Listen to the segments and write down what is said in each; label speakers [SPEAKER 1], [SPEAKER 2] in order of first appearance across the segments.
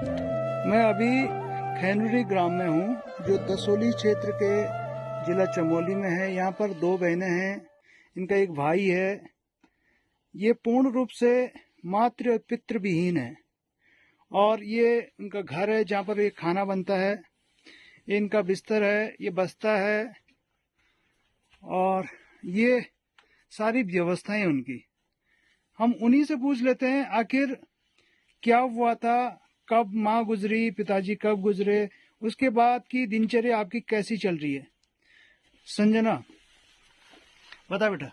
[SPEAKER 1] मैं अभी खैनुरी ग्राम में हूँ जो दसोली क्षेत्र के जिला चमोली में है। यहाँ पर दो बहनें हैं, इनका एक भाई है। ये पूर्ण रूप से मातृ और पितृ विहीन है और ये उनका घर है जहाँ पर ये खाना बनता है, ये इनका बिस्तर है, ये बस्ता है और ये सारी व्यवस्थाएं उनकी। हम उन्हीं से पूछ लेते हैं आखिर क्या हुआ था, कब माँ गुजरी, पिताजी कब गुजरे, उसके बाद की दिनचर्या आपकी कैसी चल रही है। संजना बता बेटा।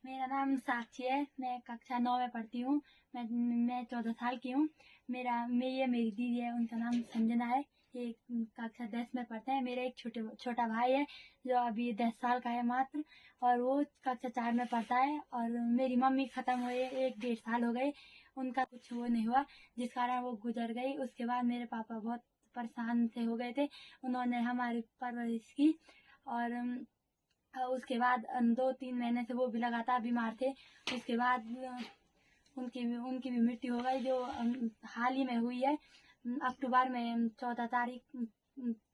[SPEAKER 2] मेरा नाम साक्षी है, मैं कक्षा 9 में पढ़ती हूँ। मैं 14 साल की हूँ। ये मेरी दीदी है, उनका नाम संजना है, ये कक्षा 10 में पढ़ते हैं। मेरा एक छोटा भाई है जो अभी 10 साल का है मात्र, और वो कक्षा 4 में पढ़ता है। और मेरी मम्मी खत्म हुए 1-1.5 साल हो गए, उनका कुछ वो नहीं हुआ जिस कारण वो गुजर गई। उसके बाद मेरे पापा बहुत परेशान से हो गए थे, उन्होंने हमारी परवरिश की और उसके बाद 2-3 महीने से वो भी लगातार बीमार थे। उसके बाद उनकी भी मृत्यु हो गई, जो हाल ही में हुई है। अक्टूबर में 14 तारीख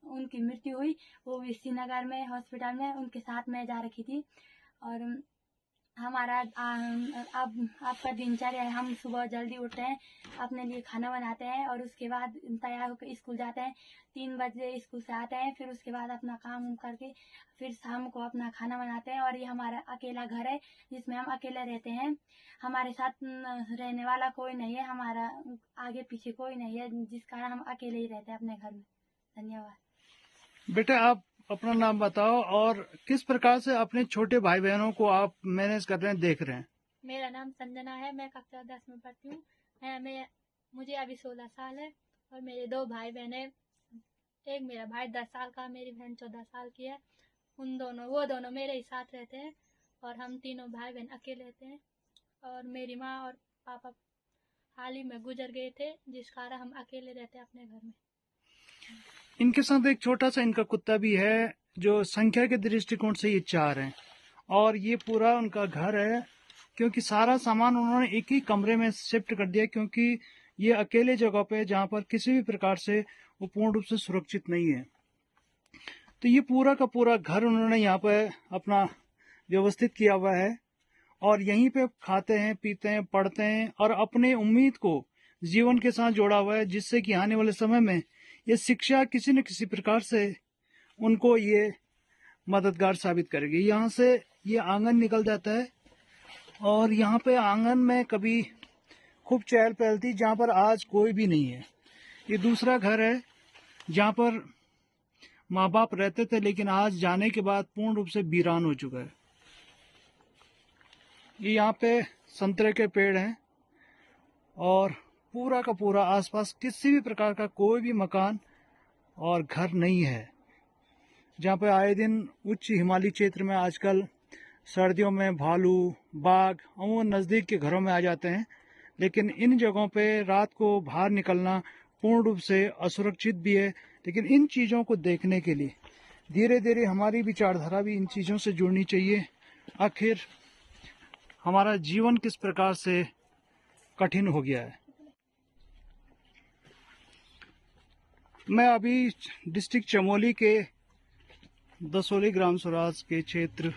[SPEAKER 2] उनकी मृत्यु हुई। वो भी श्रीनगर में हॉस्पिटल में उनके साथ मैं जा रखी थी। और हमारा अब आपका दिनचर्या है, हम सुबह जल्दी उठते हैं, अपने लिए खाना बनाते हैं और उसके बाद तैयार होकर स्कूल जाते हैं। 3 बजे स्कूल से आते हैं, फिर उसके बाद अपना काम करके फिर शाम को अपना खाना बनाते हैं। और ये हमारा अकेला घर है जिसमें हम अकेले रहते हैं। हमारे साथ रहने वाला कोई नहीं है, हमारा आगे पीछे कोई नहीं है, जिस कारण हम अकेले ही रहते हैं अपने घर में। धन्यवाद।
[SPEAKER 1] बेटा आप अपना नाम बताओ और किस प्रकार से अपने छोटे भाई बहनों को आप मैनेज कर रहे हैं, देख रहे हैं।
[SPEAKER 3] मेरा नाम संजना है, मैं कक्षा 10 में पढ़ती हूँ। मुझे अभी 16 साल है और मेरे 2 भाई बहन है। एक मेरा भाई 10 साल का, मेरी बहन 14 साल की है। वो दोनों मेरे ही साथ रहते हैं और हम तीनों भाई बहन अकेले रहते हैं। और मेरी माँ और पापा हाल ही में गुजर गए थे, जिस कारण हम अकेले रहते हैं अपने घर में।
[SPEAKER 1] इनके साथ एक छोटा सा इनका कुत्ता भी है, जो संख्या के दृष्टिकोण से ये 4 हैं और ये पूरा उनका घर है, क्योंकि सारा सामान उन्होंने एक ही कमरे में शिफ्ट कर दिया, क्योंकि ये अकेले जगह पे जहाँ पर किसी भी प्रकार से वो पूर्ण रूप से सुरक्षित नहीं है। तो ये पूरा का पूरा घर उन्होंने यहाँ पे अपना व्यवस्थित किया हुआ है और यहीं पे खाते हैं, पीते हैं, पढ़ते हैं और अपने उम्मीद को जीवन के साथ जोड़ा हुआ है, जिससे कि आने वाले समय में ये शिक्षा किसी न किसी प्रकार से उनको ये मददगार साबित करेगी। यहाँ से ये आंगन निकल जाता है और यहाँ पे आंगन में कभी खूब चहल पहल थी, जहाँ पर आज कोई भी नहीं है। ये दूसरा घर है जहाँ पर माँ बाप रहते थे, लेकिन आज जाने के बाद पूर्ण रूप से वीरान हो चुका है। ये यहाँ पे संतरे के पेड़ हैं और पूरा का पूरा आसपास किसी भी प्रकार का कोई भी मकान और घर नहीं है। जहाँ पे आए दिन उच्च हिमालयी क्षेत्र में आजकल सर्दियों में भालू, बाघ अमूमन नज़दीक के घरों में आ जाते हैं, लेकिन इन जगहों पे रात को बाहर निकलना पूर्ण रूप से असुरक्षित भी है। लेकिन इन चीज़ों को देखने के लिए धीरे धीरे हमारी विचारधारा भी इन चीज़ों से जुड़नी चाहिए। आखिर हमारा जीवन किस प्रकार से कठिन हो गया है। मैं अभी डिस्ट्रिक्ट चमोली के दसोली ग्राम स्वराज के क्षेत्र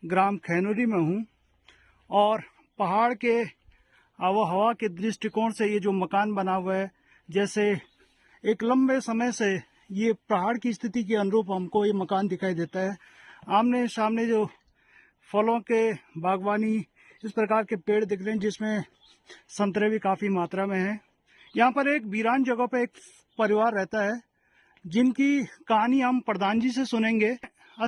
[SPEAKER 1] ग्राम खैनुरी में हूँ और पहाड़ के आबोहवा के दृष्टिकोण से ये जो मकान बना हुआ है, जैसे एक लंबे समय से ये पहाड़ की स्थिति के अनुरूप हमको ये मकान दिखाई देता है। आमने सामने जो फलों के बागवानी इस प्रकार के पेड़ दिख रहे हैं, जिसमें संतरे भी काफ़ी मात्रा में हैं। यहाँ पर एक वीरान जगह पर एक परिवार रहता है, जिनकी कहानी हम प्रधान जी से सुनेंगे।